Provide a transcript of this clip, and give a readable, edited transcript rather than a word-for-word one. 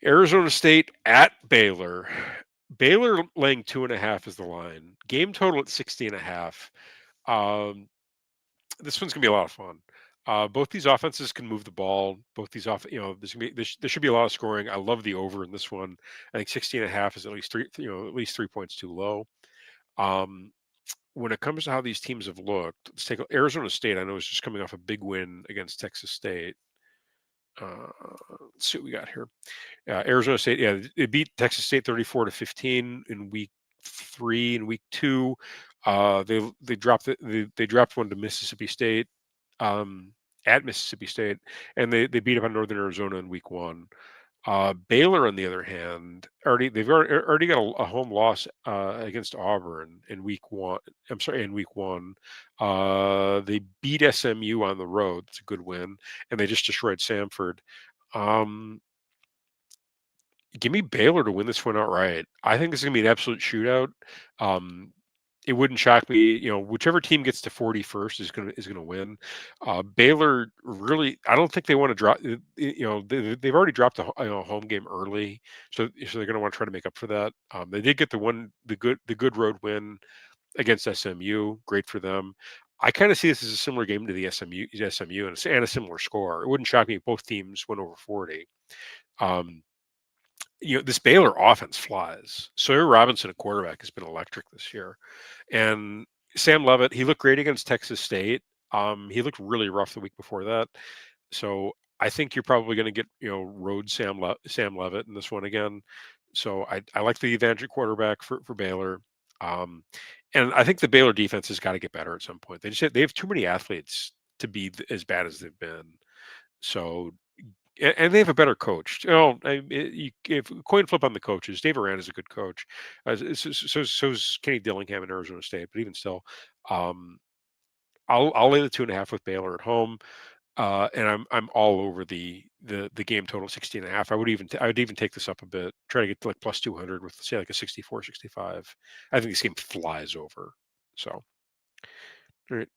Arizona State at Baylor. Baylor laying 2.5 is the line. Game total at 60.5. Um, this one's gonna be a lot of fun. Both these offenses can move the ball. Both these there should be a lot of scoring. I love the over in this one. I think 60.5 is at least 3 points too low. Um, when it comes to how these teams have looked, let's take Arizona State. I know is just coming off a big win against Texas State. Uh, let's see what we got here. Arizona State, yeah, it beat Texas State 34-15 in week 3 and week 2. They dropped one to Mississippi State, um, at Mississippi State, and they beat up on Northern Arizona in week 1. Baylor, on the other hand, already got a home loss against Auburn in week 1. I'm sorry, in week 1. They beat SMU on the road. It's a good win, and they just destroyed Samford. Um, Give me Baylor to win this one outright. I think this is gonna be an absolute shootout. Um, it wouldn't shock me, whichever team gets to 40 first is gonna win. Baylor really, I don't think they want to drop. They've already dropped a home game early, so they're gonna want to try to make up for that. They did get the good road win against SMU. Great for them. I kind of see this as a similar game to the SMU and a similar score. It wouldn't shock me if both teams went over 40. Um, this Baylor offense flies. Sawyer Robinson, a quarterback, has been electric this year. And Sam Levitt, he looked great against Texas State. He looked really rough the week before that. So I think you're probably going to get, road Sam Levitt in this one again. So I like the advantage quarterback for Baylor. Um, and I think the Baylor defense has got to get better at some point. They have too many athletes to be as bad as they've been. So and they have a better coach. If coin flip on the coaches, Dave Aranda is a good coach. So's Kenny Dillingham in Arizona State, but even still, um, I'll lay the 2.5 with Baylor at home, and I'm all over the game total 60.5. I would even take this up a bit, try to get to like plus 200 with say like a 64-65. I think this game flies over. So, all right.